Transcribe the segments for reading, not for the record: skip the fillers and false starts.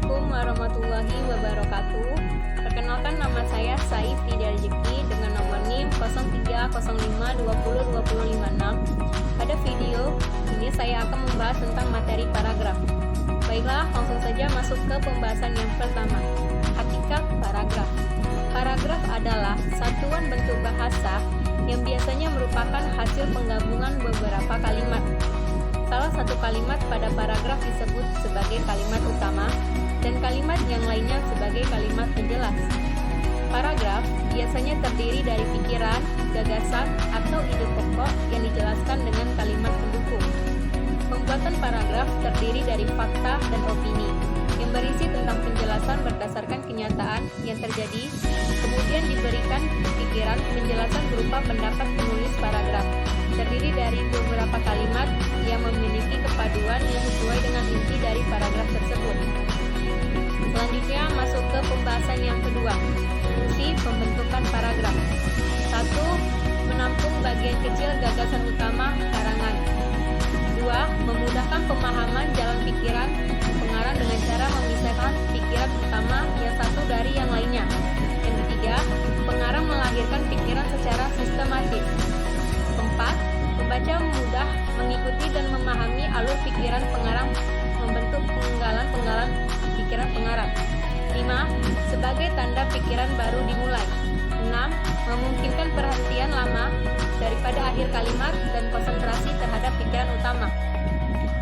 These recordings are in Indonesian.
Assalamualaikum warahmatullahi wabarakatuh. Perkenalkan, nama saya Saif Fidel Jeki dengan nomor NIM 0305202056. Pada video ini saya akan membahas tentang materi paragraf. Baiklah, langsung saja masuk ke pembahasan yang pertama. Hakikat paragraf. Paragraf adalah satuan bentuk bahasa yang biasanya merupakan hasil penggabungan beberapa kalimat. Salah satu kalimat pada paragraf disebut sebagai kalimat utama dan kalimat yang lainnya sebagai kalimat penjelas. Paragraf biasanya terdiri dari pikiran, gagasan, atau ide pokok yang dijelaskan dengan kalimat pendukung. Pembuatan paragraf terdiri dari fakta dan opini yang berisi tentang penjelasan berdasarkan kenyataan yang terjadi, kemudian diberikan pikiran penjelasan berupa pendapat penulis paragraf. Terdiri dari beberapa kalimat yang memiliki kepaduan yang sesuai dengan inti dari paragraf tersebut. Selanjutnya masuk ke pembahasan yang kedua, fungsi pembentukan paragraf. 1. Menampung bagian kecil gagasan utama karangan. 2. Memudahkan pemahaman jalan pikiran pengarang dengan cara memisahkan pikiran utama yang satu dari yang lainnya. Yang ketiga, pengarang melahirkan pikiran secara sistematis. 4. Pembaca mudah mengikuti dan memahami alur pikiran pengarang, membentuk penggalan-penggalan pikiran pengarang. 5. Sebagai tanda pikiran baru dimulai. 6. Memungkinkan perhentian lama daripada akhir kalimat dan konsentrasi terhadap pikiran utama.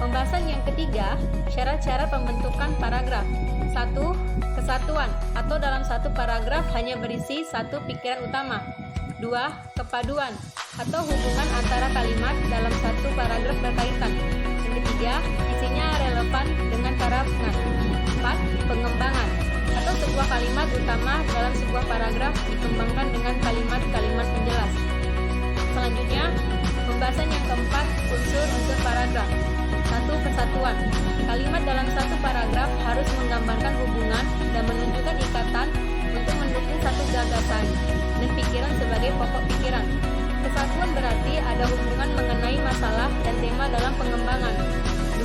Pembahasan yang ketiga, syarat-syarat pembentukan paragraf. 1. Kesatuan, atau dalam satu paragraf hanya berisi satu pikiran utama. 2. Kepaduan, atau hubungan antara kalimat dalam satu paragraf berkaitan. Yang ketiga, isinya relevan dengan paragraf. 4. Pengembangan, atau sebuah kalimat utama dalam sebuah paragraf dikembangkan dengan kalimat-kalimat penjelas. Selanjutnya, pembahasan yang keempat, unsur-unsur paragraf. 1. Kesatuan. Kalimat dalam satu paragraf harus menggambarkan hubungan dan menunjukkan ikatan untuk mendukung satu gagasan dan pikiran sebagai pokok pikiran. Kesatuan berarti ada hubungan mengenai masalah dan tema dalam pengembangan.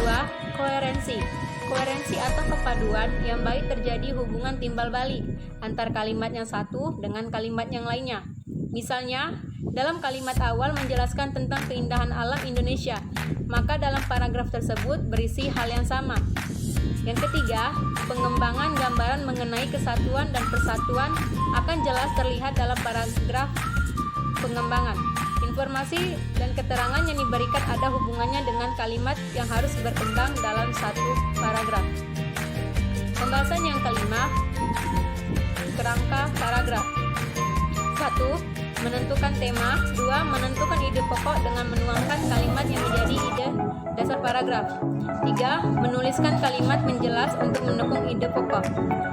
2. Koherensi. Koherensi atau kepaduan yang baik terjadi hubungan timbal balik antar kalimat yang satu dengan kalimat yang lainnya. Misalnya, dalam kalimat awal menjelaskan tentang keindahan alam Indonesia, maka dalam paragraf tersebut berisi hal yang sama. Yang ketiga, pengembangan gambaran mengenai kesatuan dan persatuan akan jelas terlihat dalam paragraf pengembangan. Informasi dan keterangan yang diberikan ada hubungannya dengan kalimat yang harus berkembang dalam satu paragraf. Pembahasan yang kelima, kerangka paragraf. 1. Menentukan tema. 2. Menentukan ide pokok dengan menuangkan kalimat yang menjadi ide dasar paragraf. 3. Menuliskan kalimat menjelas untuk mendukung ide pokok.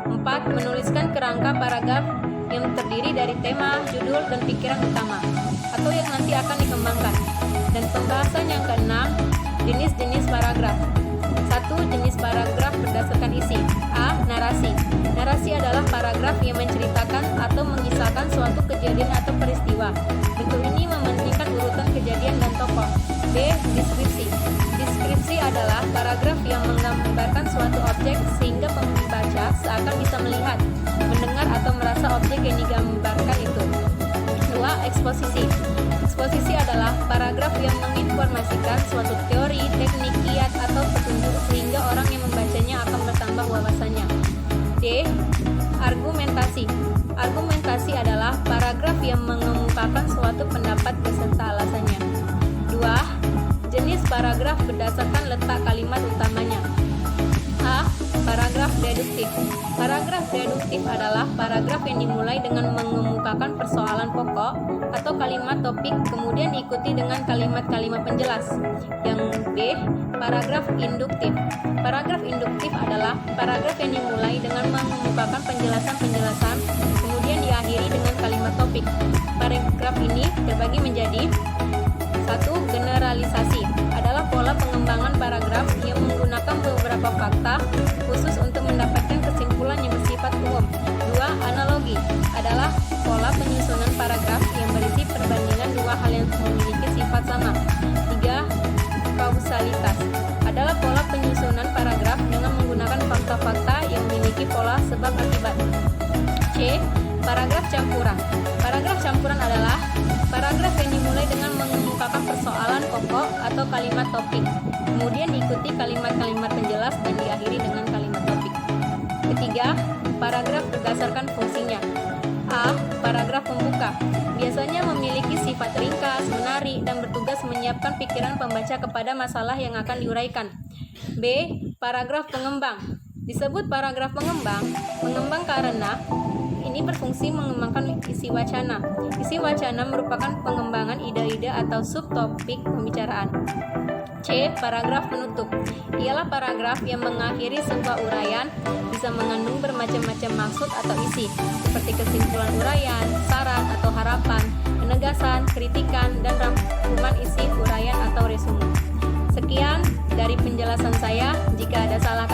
4. Menuliskan kerangka paragraf yang terdiri dari tema, judul, dan pikiran utama atau yang nanti akan dikembangkan. Dan pembahasan yang keenam, jenis-jenis paragraf. 1. Jenis paragraf berdasarkan isi. A. Narasi. Narasi adalah paragraf yang menceritakan atau mengisahkan suatu kejadian atau peristiwa. Bentuk ini mementingkan urutan kejadian dan tokoh. B. Deskripsi. Deskripsi adalah paragraf yang menggambarkan suatu objek sehingga pembaca seakan bisa melihat, mendengar atau merasa objek yang digambarkan itu. 2. Eksposisi. Eksposisi adalah paragraf yang menginformasikan suatu teori, teknik, kiat, atau petunjuk sehingga orang yang membacanya akan bertambah wawasannya. D. Argumentasi. Argumentasi adalah paragraf yang mengemukakan suatu pendapat beserta alasannya. 2. Jenis paragraf berdasarkan letak kalimat utamanya. A. Paragraf deduktif. Paragraf deduktif adalah paragraf yang dimulai dengan mengemukakan persoalan pokok atau kalimat topik, kemudian diikuti dengan kalimat-kalimat penjelas. Yang B. Paragraf induktif. Paragraf induktif adalah paragraf yang dimulai dengan mengemukakan penjelasan-penjelasan, kemudian diakhiri dengan kalimat topik. Paragraf ini terbagi menjadi 1. Generalisasi adalah pola pengembangan paragraf yang menggunakan beberapa fakta khusus untuk mendapatkan kesimpulan yang bersifat umum. 2. Analogi adalah pola penyusunan paragraf yang berisi perbandingan dua hal yang memiliki sifat sama. 3. Kausalitas adalah pola penyusunan paragraf dengan menggunakan fakta-fakta yang Paragraf campuran. Paragraf campuran adalah paragraf yang dimulai dengan mengemukakan persoalan pokok atau kalimat topik, kemudian diikuti kalimat-kalimat penjelas dan diakhiri dengan kalimat topik. Ketiga, paragraf berdasarkan fungsinya. A. Paragraf pembuka. Biasanya memiliki sifat ringkas, menarik, dan bertugas menyiapkan pikiran pembaca kepada masalah yang akan diuraikan. B. Paragraf pengembang. Disebut paragraf pengembang karena ini berfungsi mengembangkan isi wacana. Isi wacana merupakan pengembangan ide-ide atau subtopik pembicaraan. C. Paragraf penutup. Ialah paragraf yang mengakhiri sebuah uraian, bisa mengandung bermacam-macam maksud atau isi, seperti kesimpulan uraian, saran atau harapan, penegasan, kritikan, dan rangkuman isi uraian atau resume. Sekian dari penjelasan saya. Jika ada salah